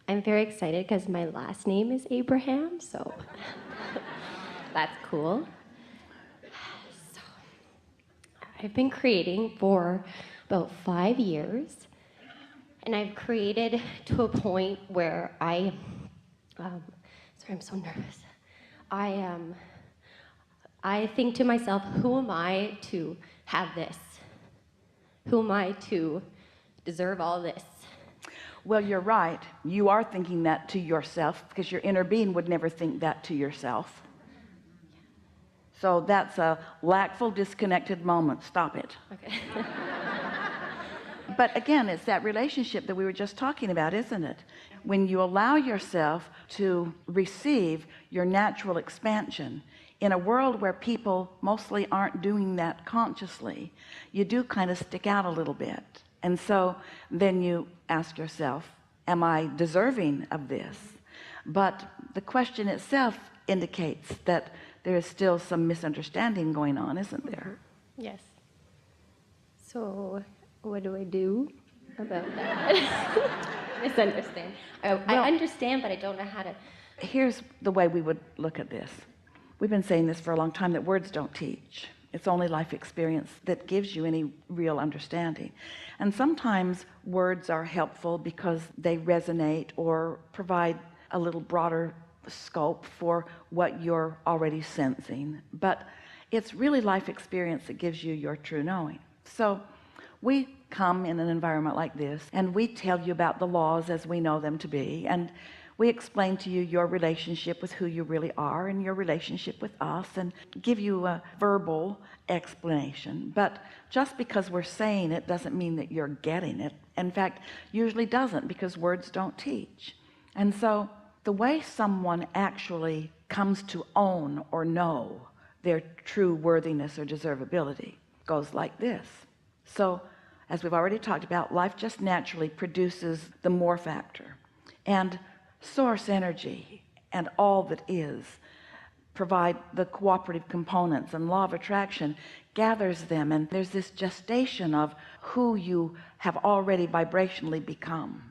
I'm very excited because my last name is Abraham, so that's cool. So I've been creating for about 5 years, and I've created to a point where sorry, I'm so nervous. I think to myself, who am I to have this? Who am I to deserve all this? Well, you're right. You are thinking that to yourself, because your inner being would never think that to yourself. So that's a lackful, disconnected moment. Stop it. Okay. But again, it's that relationship that we were just talking about, isn't it? When you allow yourself to receive your natural expansion in a world where people mostly aren't doing that consciously, you do kind of stick out a little bit. And so then you ask yourself, am I deserving of this? But the question itself indicates that there is still some misunderstanding going on, isn't there? Yes. So what do I do about that? Misunderstand. I understand, but I don't know how to. Here's the way we would look at this. We've been saying this for a long time, that words don't teach. It's only life experience that gives you any real understanding. And sometimes words are helpful because they resonate or provide a little broader scope for what you're already sensing. But it's really life experience that gives you your true knowing. So we come in an environment like this, and we tell you about the laws as we know them to be, and we explain to you your relationship with who you really are and your relationship with us, and give you a verbal explanation. But just because we're saying it doesn't mean that you're getting it. In fact, usually doesn't, because words don't teach. And so the way someone actually comes to own or know their true worthiness or deservability goes like this. So as we've already talked about, life just naturally produces the more factor, and source energy and all that is provide the cooperative components, and law of attraction gathers them, and there's this gestation of who you have already vibrationally become.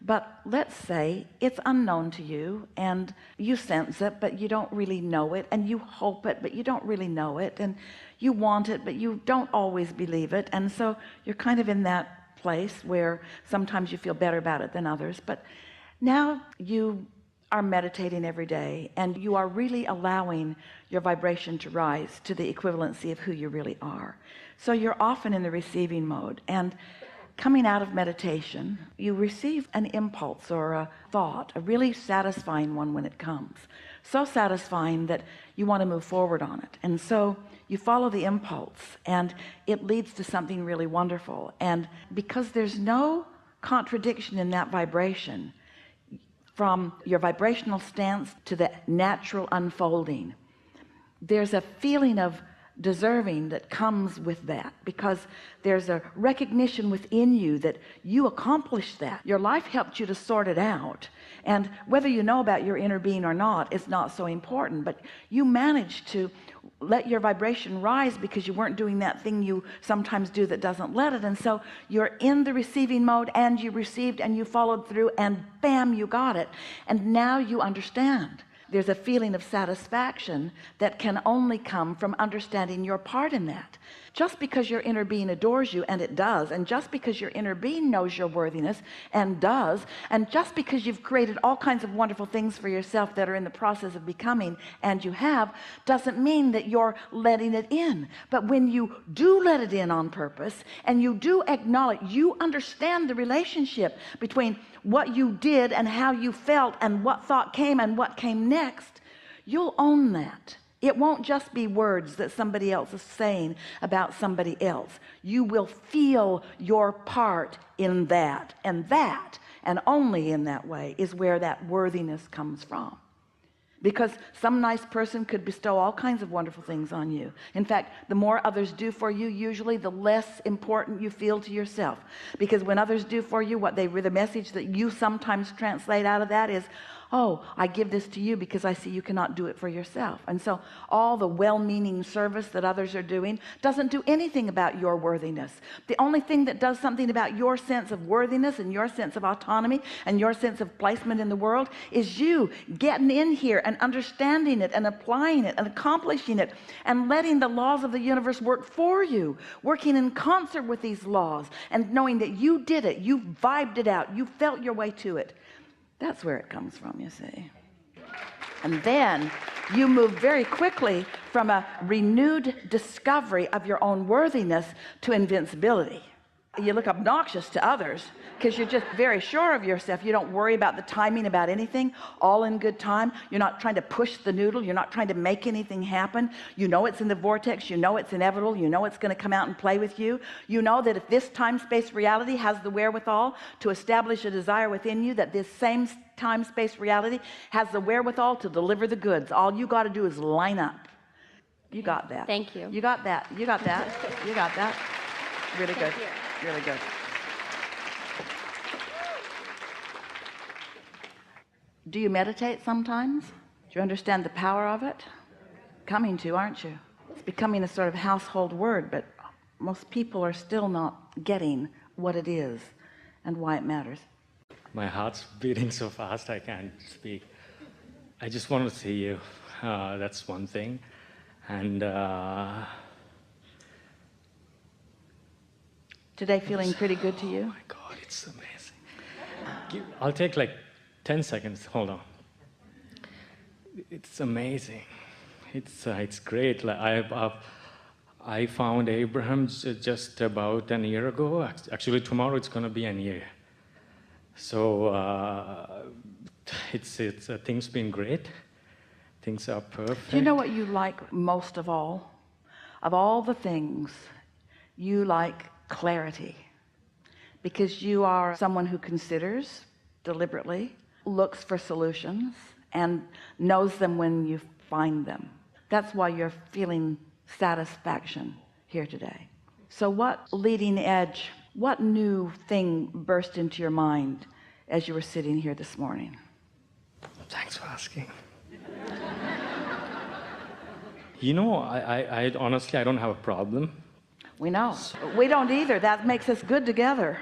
But let's say it's unknown to you, and you sense it but you don't really know it, and you hope it but you don't really know it, and you want it but you don't always believe it, and so you're kind of in that place where sometimes you feel better about it than others. But now you are meditating every day, and you are really allowing your vibration to rise to the equivalency of who you really are. So you're often in the receiving mode, and coming out of meditation, you receive an impulse or a thought, a really satisfying one when it comes. So satisfying that you want to move forward on it. And so you follow the impulse, and it leads to something really wonderful. And because there's no contradiction in that vibration, from your vibrational stance to the natural unfolding, there's a feeling of deserving that comes with that, because there's a recognition within you that you accomplished that. Your life helped you to sort it out, and whether you know about your inner being or not is not so important, but you managed to let your vibration rise because you weren't doing that thing you sometimes do that doesn't let it. And so you're in the receiving mode, and you received and you followed through, and bam, you got it. And now you understand. There's a feeling of satisfaction that can only come from understanding your part in that. Just because your inner being adores you, and it does, and just because your inner being knows your worthiness, and does, and just because you've created all kinds of wonderful things for yourself that are in the process of becoming, and you have, doesn't mean that you're letting it in. But when you do let it in on purpose, and you do acknowledge, you understand the relationship between what you did and how you felt and what thought came and what came next, you'll own that. It won't just be words that somebody else is saying about somebody else. You will feel your part in that, and only in that way is where that worthiness comes from. Because some nice person could bestow all kinds of wonderful things on you. In fact, the more others do for you, usually the less important you feel to yourself. Because when others do for you, the message that you sometimes translate out of that is, Oh, I give this to you because I see you cannot do it for yourself. And so all the well-meaning service that others are doing doesn't do anything about your worthiness. The only thing that does something about your sense of worthiness and your sense of autonomy and your sense of placement in the world is you getting in here and understanding it and applying it and accomplishing it and letting the laws of the universe work for you, working in concert with these laws and knowing that you did it, you vibed it out, you felt your way to it. That's where it comes from, you see. And then you move very quickly from a renewed discovery of your own worthiness to invincibility. You look obnoxious to others because you're just very sure of yourself. You don't worry about the timing about anything, all in good time. You're not trying to push the noodle. You're not trying to make anything happen. You know it's in the vortex. You know it's inevitable. You know it's going to come out and play with you. You know that if this time-space reality has the wherewithal to establish a desire within you, that this same time-space reality has the wherewithal to deliver the goods. All you got to do is line up. You got that. Thank you. You got that. You got that. You got that. Really good. Really good. Do you meditate sometimes? Do you understand the power of it? Coming to, aren't you? It's becoming a sort of household word, but most people are still not getting what it is and why it matters. My heart's beating so fast I can't speak. I just want to see you. That's one thing. And today feeling pretty good to you? oh my God, it's amazing. I'll take like 10 seconds. Hold on. It's amazing. It's great. Like I found Abraham just about a year ago. Actually, tomorrow it's going to be a year. So things been great. Things are perfect. Do you know what you like most of all? Of all the things, you like clarity, because you are someone who considers deliberately, looks for solutions, and knows them when you find them. That's why you're feeling satisfaction here today. So what leading edge, what new thing burst into your mind as you were sitting here this morning? Thanks for asking. You know, I honestly, I don't have a problem. We know. We don't either. That makes us good together.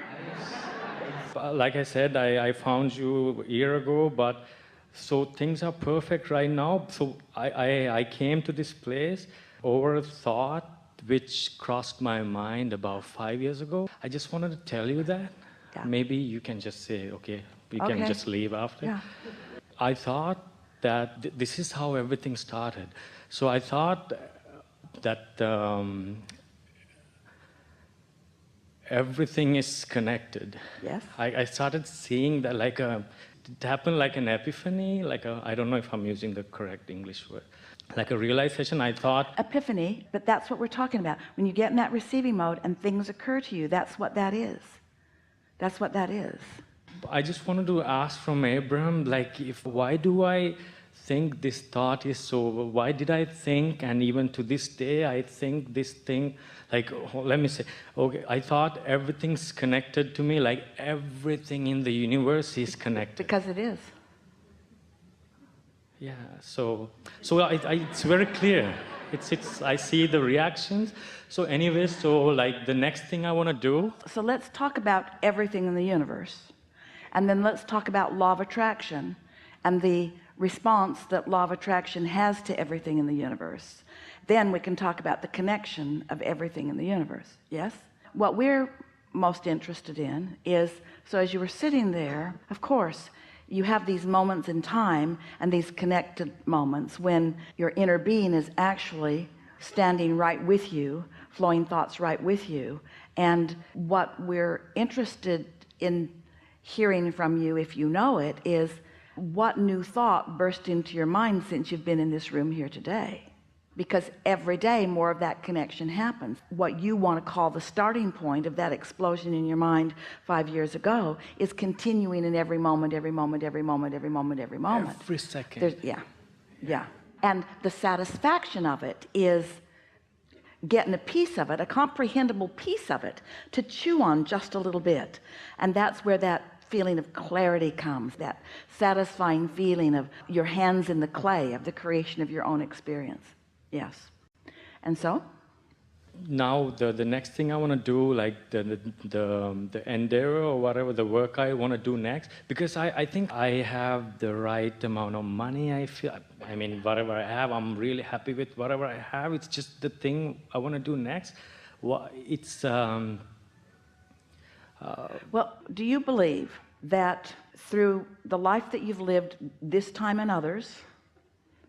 Like I said, I found you a year ago, but so things are perfect right now. So I came to this place over a thought which crossed my mind about 5 years ago. I just wanted to tell you that. Yeah. Maybe you can just say, okay, we can just leave after. Yeah. I thought that this is how everything started. So I thought that everything is connected. Yes. I started seeing that like it happened like an epiphany, like I don't know if I'm using the correct English word, like a realization. I thought Epiphany, but that's what we're talking about. When you get in that receiving mode and things occur to you, that's what that is. That's what that is. I just wanted to ask from Abraham, like, why do I think this thought is so, why did I think, and even to this day, I think this thing, like, let me say, okay, I thought everything's connected to me, like everything in the universe is connected. Because it is. Yeah, so it's very clear. I see the reactions. So anyway, so like the next thing I want to do. So let's talk about everything in the universe. And then let's talk about law of attraction and the response that law of attraction has to everything in the universe. Then we can talk about the connection of everything in the universe. Yes? What we're most interested in is, so as you were sitting there, of course, you have these moments in time and these connected moments when your inner being is actually standing right with you, flowing thoughts right with you. And what we're interested in hearing from you, if you know it, is what new thought burst into your mind since you've been in this room here today. Because every day more of that connection happens. What you want to call the starting point of that explosion in your mind 5 years ago is continuing in every moment, every moment, every moment, every moment, every moment. Every second. Yeah. And the satisfaction of it is getting a piece of it, a comprehensible piece of it, to chew on just a little bit. And that's where that feeling of clarity comes, that satisfying feeling of your hands in the clay of the creation of your own experience. Yes. And so now the next thing I want to do, like the endeavor or whatever, the work I want to do next, because I think I have the right amount of money. I mean, whatever I have, I'm really happy with whatever I have. It's just the thing I want to do next. It's well, do you believe that through the life that you've lived this time and others,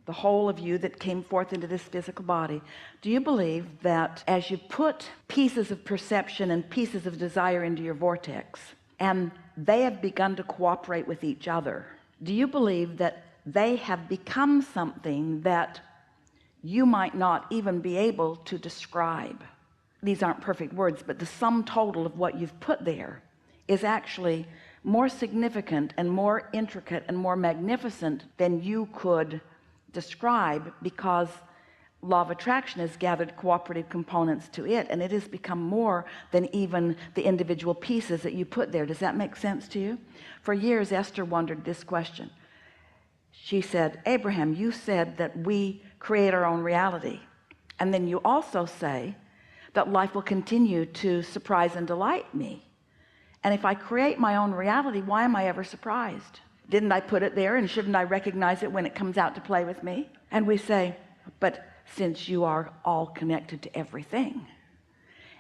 the whole of you that came forth into this physical body, do you believe that as you put pieces of perception and pieces of desire into your vortex and they have begun to cooperate with each other, do you believe that they have become something that you might not even be able to describe? These aren't perfect words, but the sum total of what you've put there is actually more significant and more intricate and more magnificent than you could describe, because law of attraction has gathered cooperative components to it, and it has become more than even the individual pieces that you put there. Does that make sense to you? For years Esther wondered this question. She said, Abraham, you said that we create our own reality, and then you also say that life will continue to surprise and delight me, and if I create my own reality, why am I ever surprised? Didn't I put it there, and shouldn't I recognize it when it comes out to play with me? And we say, but since you are all connected to everything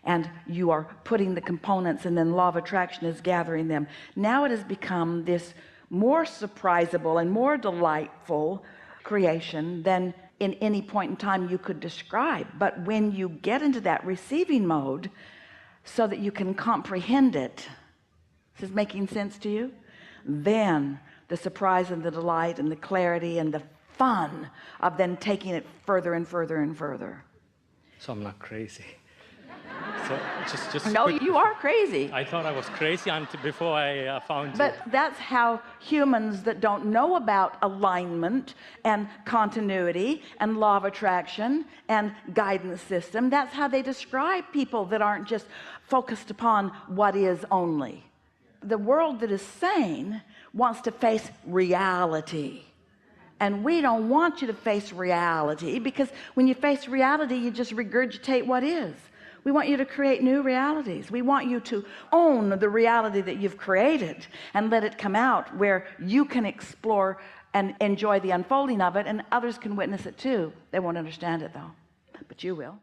and you are putting the components, and then law of attraction is gathering them, now it has become this more surprisable and more delightful creation than in any point in time you could describe. But when you get into that receiving mode so that you can comprehend it, this is making sense to you, then the surprise and the delight and the clarity and the fun of then taking it further and further and further. So I'm not crazy. So just no, quick, you are crazy. I thought I was crazy until before I found But you. that's how humans that don't know about alignment and continuity and law of attraction and guidance system, that's how they describe people that aren't just focused upon what is only. The world that is sane wants to face reality, and we don't want you to face reality, because when you face reality you just regurgitate what is. We want you to create new realities. We want you to own the reality that you've created and let it come out, where you can explore and enjoy the unfolding of it, and others can witness it too. They won't understand it though, but you will.